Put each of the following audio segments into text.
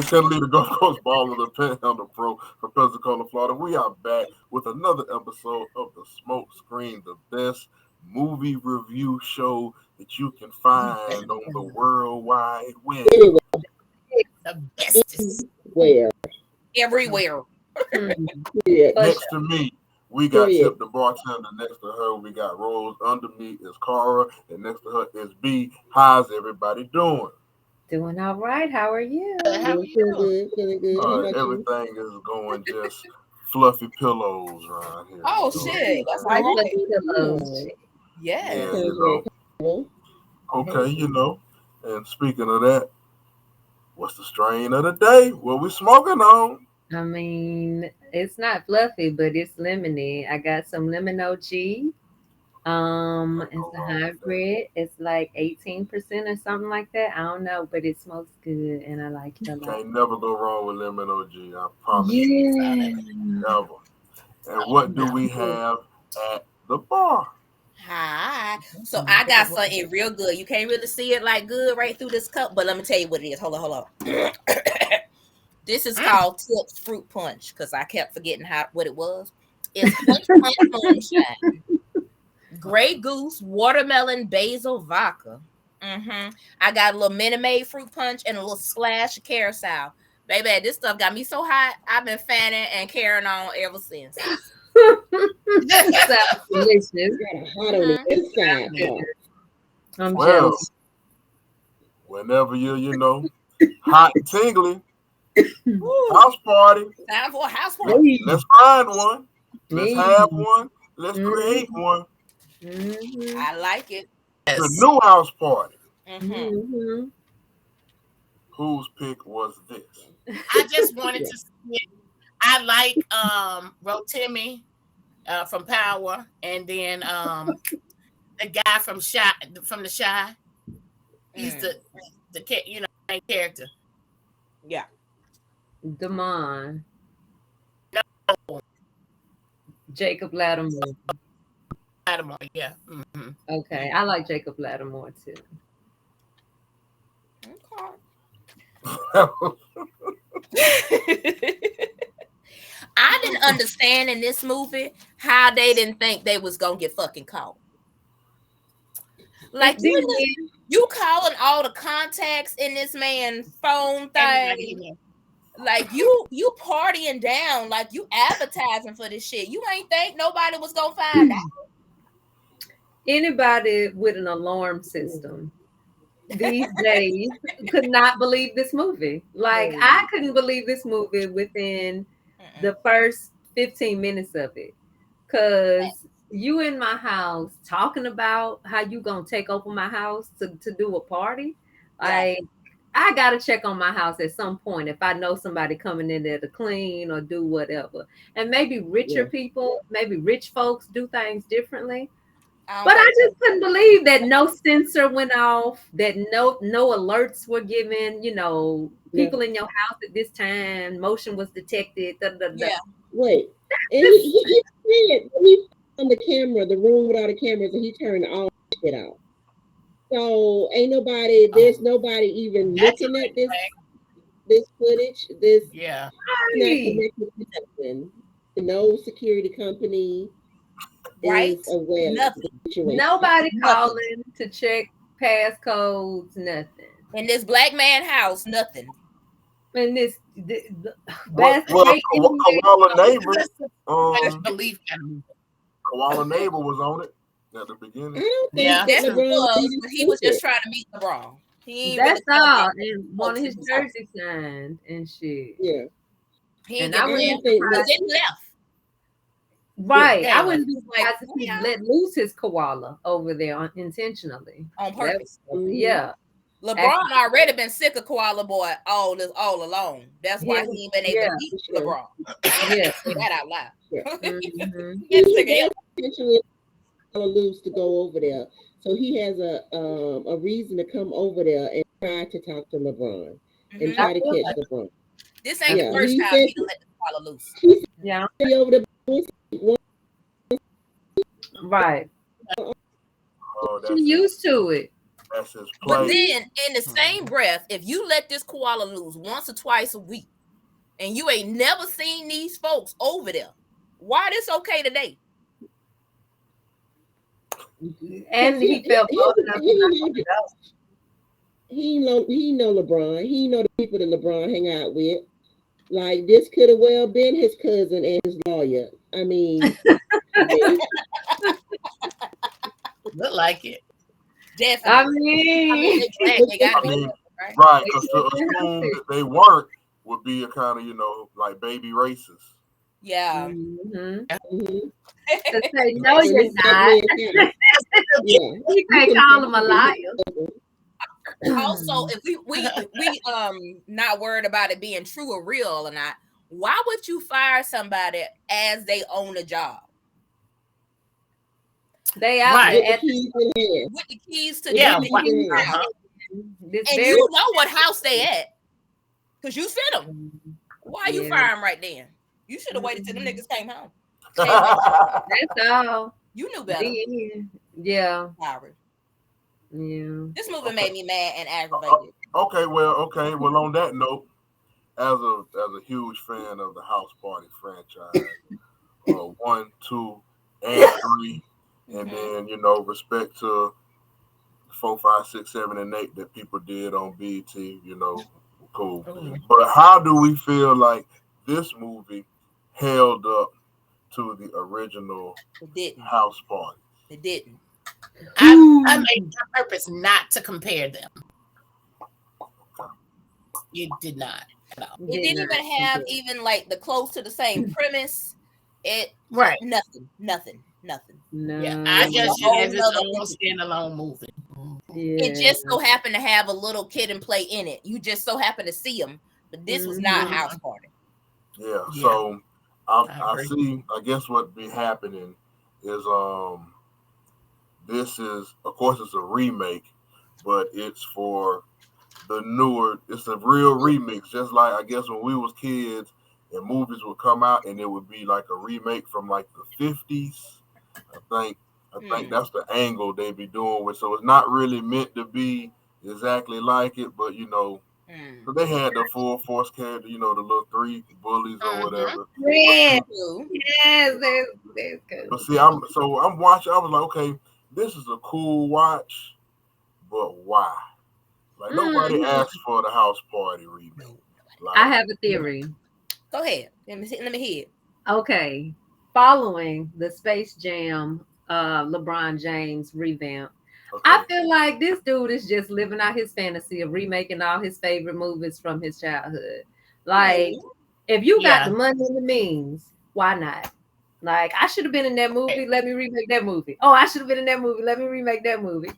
Ken Lee, the Gulf Coast Baller, the Panhandle Pro from Pensacola, Florida. We are back with another episode of the Smoke Screen, the best movie review show that you can find on the World Wide Web. The bestest. Where? Everywhere. Next to me, we got Tip the bartender. Next to her, we got Rose. Under me is Cara, and next to her is B. How's everybody doing? Doing all right. How are you? How are you? Feeling good. Everything is going just fluffy pillows around here. Oh, shit. That's all right. Pillows. Yeah. Okay, and speaking of that, what's the strain of the day? What we smoking on? I mean, it's not fluffy, but it's lemony. I got some lemon OG. It's a hybrid. It's like 18% or something like that. I don't know, but it smokes good, and I like it a lot. Can't never go wrong with lemon OG. I promise Yeah. you. Never. And what do we have at the bar? Hi. So I got something real good. You can't really see it like good right through this cup, but let me tell you what it is. Hold on. This is called Tip's Fruit Punch because I kept forgetting what it was. It's Punch Moonshine. Grey Goose, watermelon, basil, vodka. I got a little Minute Maid fruit punch and a little splash of carousel. Baby, this stuff got me so hot. I've been fanning and carrying on ever since. Sounds delicious. Hot on the inside. I'm jealous. Whenever you're, hot and tingly, house party. Time for a house party. Let's find one. Let's have one. Let's create one. I like it. The new house party. Whose pick was this? I just wanted to say I like Rotimi from Power, and then the guy from the Shy. He's the main character. Yeah. Damon. No. Jacob Lattimore. Yeah. Okay, I like Jacob Lattimore too. I didn't understand in this movie how they didn't think they was gonna get fucking caught. Like you calling all the contacts in this man's phone thing. Like you partying down, like you advertising for this shit. You ain't think nobody was gonna find out. Anybody with an alarm system these days could not believe this movie. Like I couldn't believe this movie within the first 15 minutes of it. Cause you in my house talking about how you gonna take over my house to do a party. Like I gotta check on my house at some point if I know somebody coming in there to clean or do whatever. And maybe richer people, maybe rich folks do things differently. But I just couldn't believe that no sensor went off, that no alerts were given, people in your house at this time, motion was detected. Yeah. Wait. And he said he on the camera, the room without a camera, and he turned all shit out. So there's nobody even looking at this footage. This not connected to nothing. No security company. Right? Nobody calling to check passcodes, nothing. In this black man house, nothing. In this Koala Neighbor. Koala Neighbor was on it at the beginning. That's was, but he was just trying to meet LeBron. That's all. And one of his jerseys signed and shit. Yeah. He left. Right. I wouldn't be surprised if he let loose his koala over there intentionally. On purpose. Yeah. LeBron already been sick of Koala Boy all along. That's why he ain't been able to beat LeBron. Yeah. Say that out loud. He intentionally loose to go over there. So he has a reason to come over there and try to talk to LeBron and try to catch LeBron. This ain't the first time he let the koala loose. Yeah. Over the right. She's used to it. That's his But play. then, in the same breath, if you let this koala loose once or twice a week, and you ain't never seen these folks over there, why this okay today? And he felt bold enough to he know LeBron. He know the people that LeBron hang out with. Like, this could have well been his cousin and his lawyer. I mean, Look like it. Definitely. They got to be right. Right, because to assume that they weren't would be a kind of, like baby racist. Yeah. Mm-hmm. mhm. To say, no, you're not. Yeah. You can't call him a liar. Also, if we not worried about it being true or real or not, why would you fire somebody as they own a job? They out Right. there With the keys to Yeah, the why- house. This And very- you know what house they at, because you sent them. Why you Yeah. fire them right then? You should have waited till them niggas came home. That's all. You knew better. Yeah. Sorry. Yeah. This movie made me mad and aggravated. Okay. Well, on that note, as a huge fan of the House Party franchise, 1, 2, and 3, and then respect to 4, 5, 6, 7, and 8 that people did on BET, cool. But how do we feel like this movie held up to the original It didn't. House Party? It didn't. I made my purpose not to compare them. You did not. No. It didn't even have even like the close to the same premise. It Right. nothing. No. Yeah. I just whole as its nother own movie. standalone movie. It just so happened to have a little kid and play in it. You just so happen to see him, but this was not House Party. Yeah. Yeah. So I agree. see. I guess what be happening is this is, of course, it's a remake, but it's for the newer. It's a real remix, just like I guess when we was kids and movies would come out and it would be like a remake from like the 50s. I think that's the angle they be doing with. So it's not really meant to be exactly like it, but so they had the full force character, the little 3 bullies or whatever. Yes, True. there's good. But see, I'm watching. I was like, okay, this is a cool watch, but why? Like nobody asked for the House Party remake. Like, I have a theory. Go ahead. Let me hear it. Okay. Following the Space Jam LeBron James revamp, okay. I feel like this dude is just living out his fantasy of remaking all his favorite movies from his childhood. Like, if you got the money and the means, why not? Like, I should have been in that movie. Let me remake that movie. Oh, I should have been in that movie. Let me remake that movie.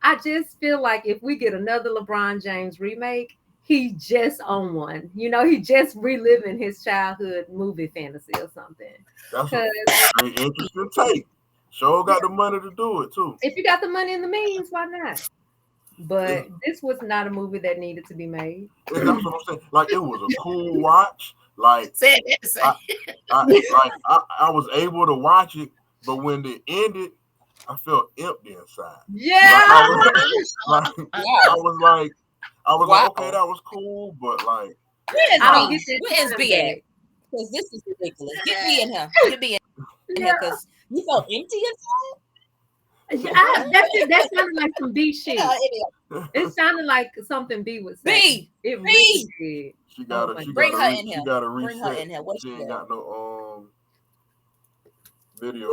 I just feel like if we get another LeBron James remake, he just on one. He just reliving his childhood movie fantasy or something. That's a very interesting take. Sure got the money to do it too. If you got the money and the means, why not? But this was not a movie that needed to be made. That's what I'm saying. Like, it was a cool watch. Like, I was able to watch it, but when it ended, I felt empty inside. Yeah. I was like, okay, that was cool, but like, Where's B at? Because this is ridiculous. Get B in here. Get B in here, because you felt empty inside. That sounded like some B shit. It sounded like something B would say. B. It really did. She gotta bring her in here. She gotta reset. Bring her in here. What she she ain't got no video.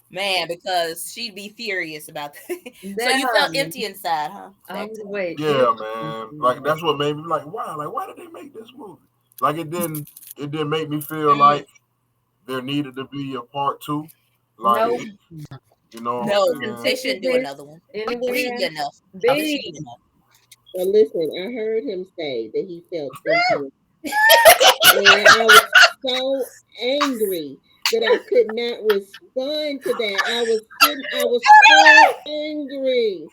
Man, because she'd be furious about that. So you felt empty inside, huh? Wait. Yeah, man. Like, that's what made me like, wow. Like, why did they make this movie? Like, it didn't make me feel like there needed to be a part 2. Like, no, they shouldn't do another one. Anywhere enough. Well, listen, I heard him say that he felt empty. And I was so angry that I could not respond to that. I was so angry.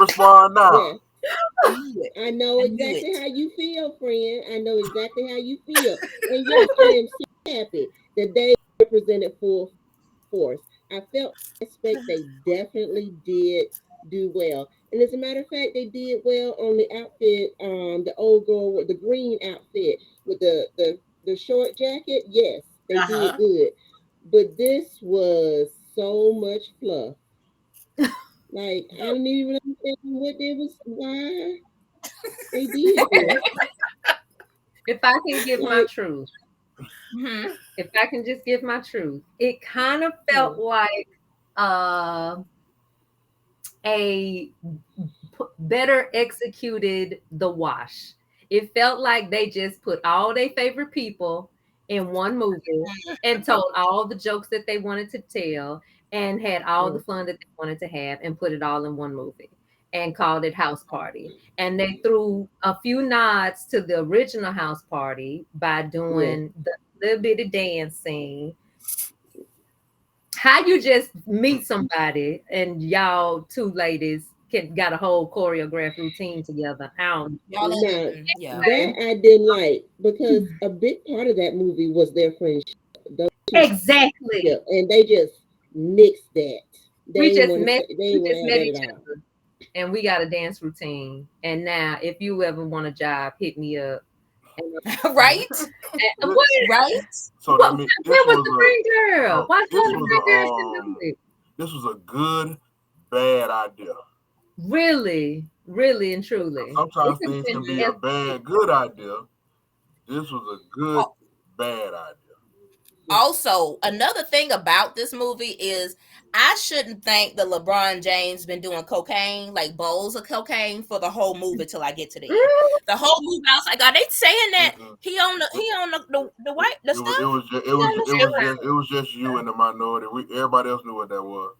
Respond now. Yeah. I know exactly how you feel, friend. I know exactly how you feel. And yes, I am so happy that they represented full force. I felt respect they definitely did do well. And as a matter of fact, they did well on the outfit. The old girl with the green outfit with the short jacket. Yes, they did Uh-huh. good. But this was so much fluff. Like I don't even understand what they was why they did this. If I can give my Like truth, Mhm. if I can just give my truth, it kind of felt like a better executed The Wash. It felt like they just put all their favorite people in one movie and told all the jokes that they wanted to tell and had all the fun that they wanted to have and put it all in one movie and called it House Party. And they threw a few nods to the original House Party by doing the little bitty dance scene. How you just meet somebody and y'all two ladies got a whole choreographed routine together? Y'all now yeah. that I didn't like because a big part of that movie was their friendship. Those two Exactly. and they just nixed that. We They just want met. to. They We want just to met have each that at all. other, and we got a dance routine. And now, if you ever want a job, hit me up. Right? And what? Right? So that means Where was the ring girl? Why this the ring girl shouldn't do it? this was a good, bad idea. Really, really, and truly. Sometimes It could've things can been be a just- bad, good idea. This was a good, bad idea. Also, another thing about this movie is I shouldn't think that LeBron James been doing cocaine, like bowls of cocaine, for the whole movie till I get to the end. The whole movie, I was like, are they saying that he on the white the stuff? It was just you and the minority. Everybody else knew what that was.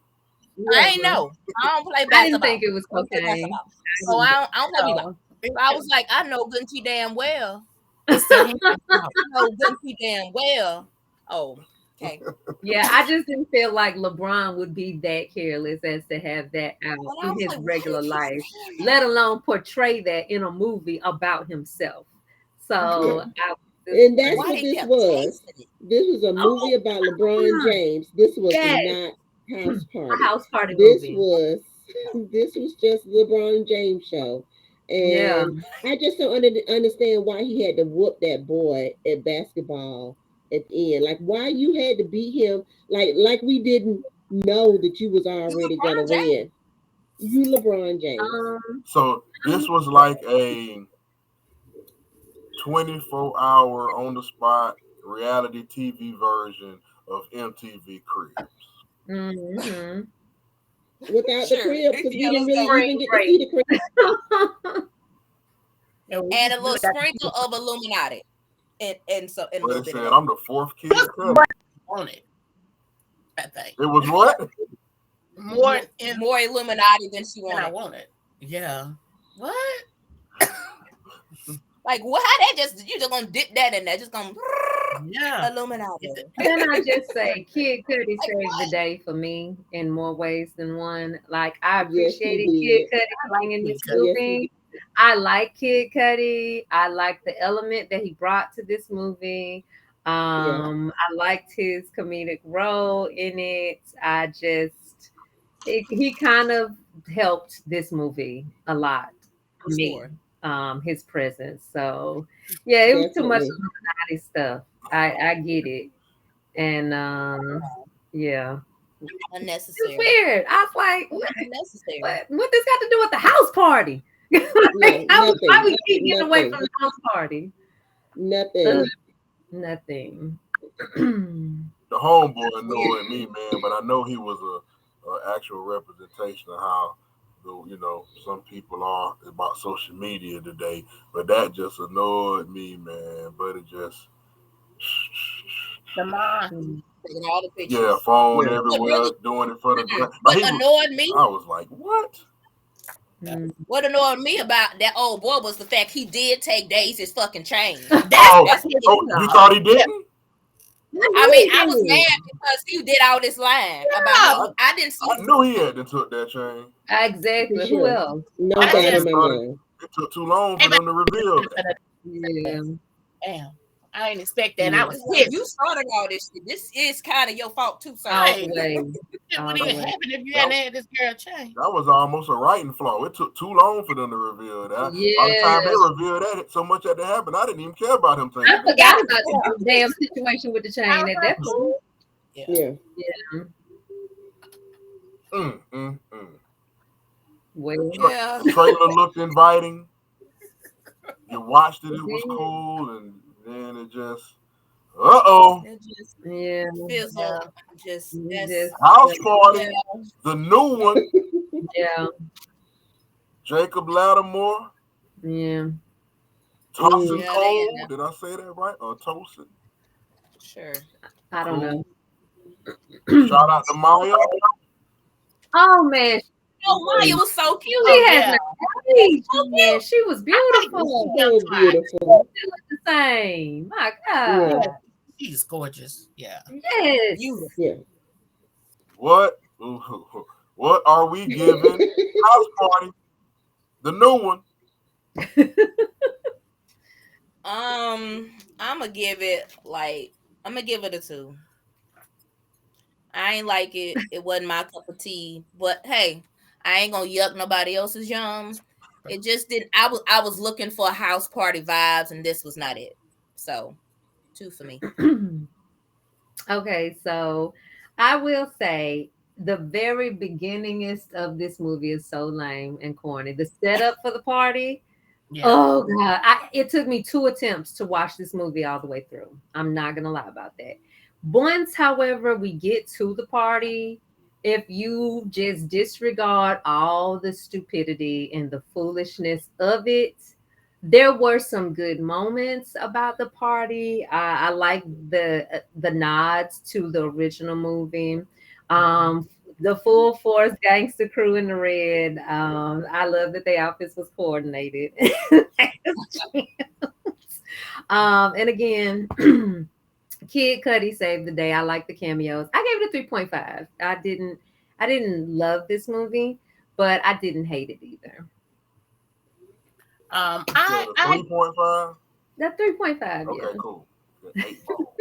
I ain't know. I don't play I basketball. didn't think it was cocaine. So I don't play basketball. So I was like, I know good and damn well. It's the I know good and damn well. Oh, okay. Yeah, I just didn't feel like LeBron would be that careless as to have that out Well, I in was his like, why regular did you life, say that? let alone portray that in a movie about himself. So, And that's Why what they this kept was. chasing it? This was a movie about LeBron James. This was Yes. not House a Party. house party This movie. was this was just LeBron James show. Yeah. And I just don't understand why he had to whoop that boy at basketball at the end. Like why you had to beat him like we didn't know that you was already LeBron gonna James. win. You LeBron James. So this was like a 24-hour on the spot reality TV version of MTV Cribs. Mm-hmm. Without the crib, because we didn't really Spring even get to break. see the crib. And a little sprinkle of Illuminati. And so and a But little it bit said, of I'm the fourth kid. on it. I think It was what? more more Illuminati than she than I wanted. wanted. Yeah. What? Like what? How that just you just gonna dip that in there? Just gonna Yeah. Illuminati. Can I just say, Kid Cudi saved the day for me in more ways than one. Like I Yes, he appreciated did. Kid Cudi being in this Kid Cudi. Yes, he movie. I like Kid Cudi. I like the element that he brought to this movie. I liked his comedic role in it. He kind of helped this movie a lot for me. His presence. So yeah, it was too much Definitely. Illuminati stuff. I get it. And yeah. Unnecessary. It's weird. I was like, Unnecessary. what this got to do with the house party? Like, how we keep getting away from the house party? Nothing. Nothing. The homeboy annoyed me, man, but I know he was a actual representation of how some people are about social media today. But that just annoyed me, man. But it just The mom. Taking all the pictures. yeah, phone Yeah. everywhere, doing it for the What annoyed me? I was like, what? What annoyed me about that old boy was the fact he did take Daisy's fucking chain. That's you thought he didn't? I mean, I was mad because he did all this lying about. I didn't see. I knew he hadn't took that chain. Exactly. For Who sure. else? No I doubt just in my mind. It took too long for them to reveal that. Yeah. Damn. I didn't expect that. And I was It's like, pissed. you started all this shit. This is kind of your fault too, sir. All Right. the way. It all wouldn't the even way. happen if you hadn't had this girl change. That was almost a writing flaw. It took too long for them to reveal that. By the time they Yes. revealed that, so much had to happen. I didn't even care about him saying I that. forgot about the damn situation with the chain at that point. Yeah. Well, Yeah. The trailer looked inviting. You watched it, it was cool, and then it just It just yeah. fizzled. Just that's House Party, yeah. the new one, Yeah. Jacob Lattimore, Yeah. Tossin Yeah, Cole. they- Did I say that right? Or Tosin? Sure. I don't know. Shout out to Maya. Oh man, Oh, Maya was so cute. she has yeah. no age. Man, she was beautiful. So beautiful. She looked the same. My Yeah. God. She's gorgeous. Yeah. Yes. Beautiful. Yeah. What? What are we giving House Party? The new one. I'm gonna give it a 2. I ain't like it. It wasn't my cup of tea. But hey, I ain't gonna yuck nobody else's yums. It just didn't. I was looking for house party vibes, and this was not it. So 2 for me. Okay, so I will say the very beginningest of this movie is so lame and corny. The setup for the party. Yeah. Oh God. It took me 2 attempts to watch this movie all the way through. I'm not gonna lie about that. Once, however, we get to the party, if you just disregard all the stupidity and the foolishness of it, there were some good moments about the party. I like the nods to the original movie. The full force gangster crew in the red. I love that their outfits was coordinated. And again, Kid Cudi saved the day. I like the cameos. I gave it a 3.5. I didn't love this movie, but I didn't hate it either. I 3.5. That 3.5. Okay, Yeah. cool. 8 ball.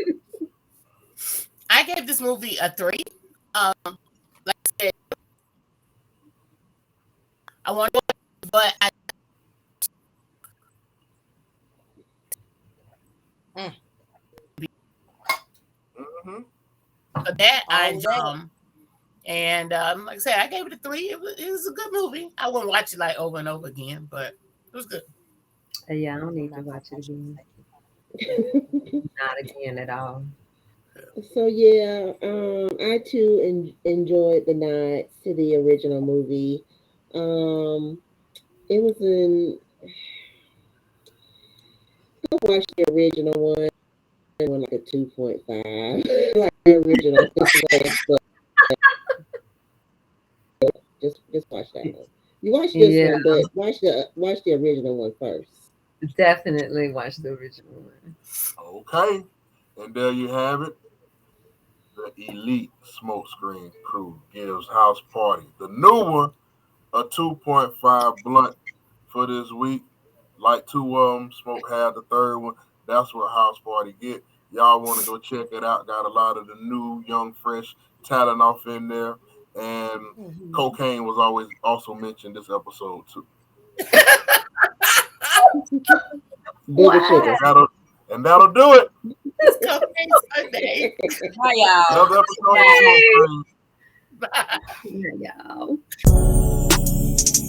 I gave this movie a 3. Like I said, I want, but I. For that, and like I said, I gave it a 3. It was a good movie. I wouldn't watch it like over and over again, but it was good. Yeah, I don't need to watch it again. Not again at all. So yeah, I too enjoyed the nods to the original movie. It was I watched the original one like a 2.5. Like the original. Just watch that one. You watch this one, but watch the original one first. Definitely watch the original one. Okay, and there you have it. The elite Smokescreen crew gives House Party, the new one, a 2.5 blunt for this week. Like 2 of them, Smoke had the third one. That's what House Party get. Y'all want to go check it out. Got a lot of the new, young, fresh talent off in there. And cocaine was also mentioned this episode too. Wow. And that'll do it. It's Cocaine Sunday. Bye, y'all. Another episode of Smoke Screen. Bye, y'all.